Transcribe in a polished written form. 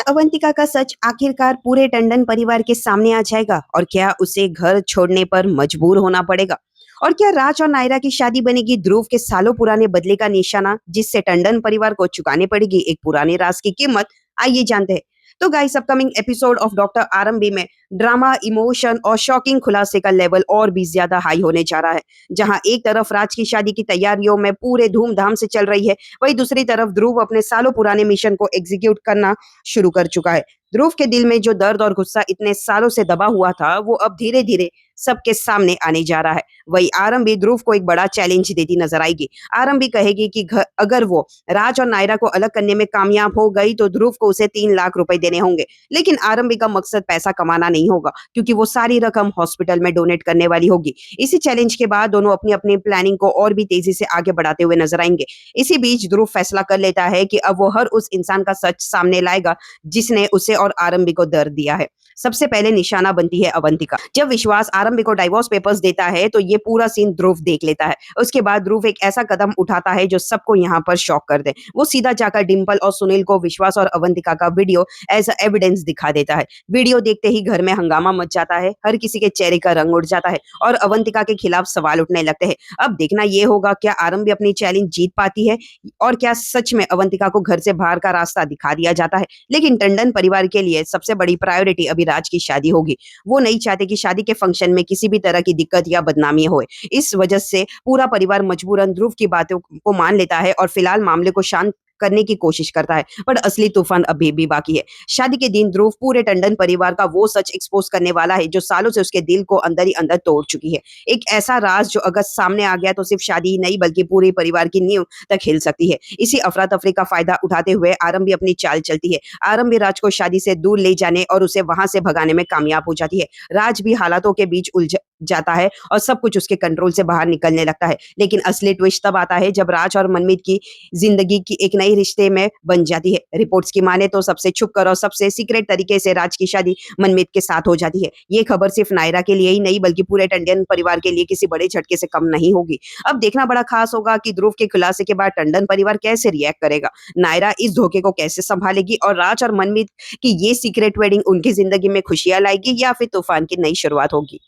अवंतिका का सच आखिरकार पूरे टंडन परिवार के सामने आ जाएगा और क्या उसे घर छोड़ने पर मजबूर होना पड़ेगा? और क्या राज और नायरा की शादी बनेगी ध्रुव के सालों पुराने बदले का निशाना, जिससे टंडन परिवार को चुकानी पड़ेगी एक पुराने राज की कीमत? आइए जानते हैं। तो guys, upcoming episode of doctor RMB में ड्रामा, इमोशन और शॉकिंग खुलासे का लेवल और भी ज्यादा हाई होने जा रहा है। जहां एक तरफ राज की शादी की तैयारियों में पूरे धूमधाम से चल रही है, वहीं दूसरी तरफ ध्रुव अपने सालों पुराने मिशन को एग्जीक्यूट करना शुरू कर चुका है। ध्रुव के दिल में जो दर्द और गुस्सा इतने सालों से दबा हुआ था, वो अब धीरे धीरे सबके सामने आने जा रहा है। वही आरंभी ध्रुव को एक बड़ा चैलेंज देती नजर आएगी। आरंभी कहेगी कि अगर वो राज और नायरा को अलग करने में कामयाब हो गई तो ध्रुव को उसे 3 लाख रुपए देने होंगे। लेकिन आरंभी का मकसद पैसा कमाना नहीं होगा, क्योंकि वो सारी रकम हॉस्पिटल में डोनेट करने वाली होगी। इसी चैलेंज के बाद दोनों अपनी अपनी प्लानिंग को और भी तेजी से आगे बढ़ाते हुए नजर आएंगे। इसी बीच ध्रुव फैसला कर लेता है कि अब वो हर उस इंसान का सच सामने लाएगा जिसने उसे और आरंभी को दर्द दिया है। सबसे पहले निशाना बनती है अवंतिका। जब विश्वास आरंभी को डाइवोर्स पेपर्स देता है तो ये पूरा सीन ध्रुव देख लेता है। उसके बाद ध्रुव एक ऐसा कदम उठाता है जो सबको यहाँ पर शॉक कर दे। वो सीधा जाकर डिंपल और सुनील को विश्वास और अवंतिका का वीडियो एज एविडेंस दिखा देता है। वीडियो देखते ही घर में हंगामा मच जाता है, हर किसी के चेहरे का रंग उड़ जाता है और अवंतिका के खिलाफ सवाल उठने लगते हैं। अब देखना ये होगा, क्या आरंभी अपनी चैलेंज जीत पाती है और क्या सच में अवंतिका को घर से बाहर का रास्ता दिखा दिया जाता है। लेकिन टंडन परिवार के लिए सबसे बड़ी प्रायोरिटी अभी राज की शादी होगी। वो नहीं चाहते कि शादी के फंक्शन में किसी भी तरह की दिक्कत या बदनामी होए। इस वजह से पूरा परिवार मजबूरन ध्रुव की बातों को मान लेता है और फिलहाल मामले को शांत करने की कोशिश करता है, पर असली तूफान अभी भी बाकी है। शादी के दिन ध्रुव पूरे टंडन परिवार का वो सच एक्सपोज करने वाला है जो सालों से उसके दिल को अंदर ही अंदर तोड़ चुकी है। एक ऐसा राज जो अगर सामने आ गया तो सिर्फ शादी ही नहीं बल्कि पूरे परिवार की नींव तक हिल सकती है। इसी अफरा तफरी का फायदा उठाते हुए आरंभी अपनी चाल चलती है। आरंभी राज को शादी से दूर ले जाने और उसे वहां से भगाने में कामयाब हो जाती है। राज भी हालातों के बीच उलझ जाता है और सब कुछ उसके कंट्रोल से बाहर निकलने लगता है। लेकिन असली ट्विस्ट तब आता है जब राज और मनमीत की जिंदगी की एक नई रिश्ते में बन जाती है। रिपोर्ट्स की माने तो सबसे छुपकर और सबसे सीक्रेट तरीके से राज की शादी मनमीत के साथ हो जाती है। ये खबर सिर्फ नायरा के लिए ही नहीं बल्कि पूरे टंडन परिवार के लिए किसी बड़े झटके से कम नहीं होगी। अब देखना बड़ा खास होगा कि ध्रुव के खुलासे के बाद टंडन परिवार कैसे रिएक्ट करेगा, नायरा इस धोखे को कैसे संभालेगी और राज और मनमीत की ये सीक्रेट वेडिंग उनकी जिंदगी में खुशियां लाएगी या फिर तूफान की नई शुरुआत होगी।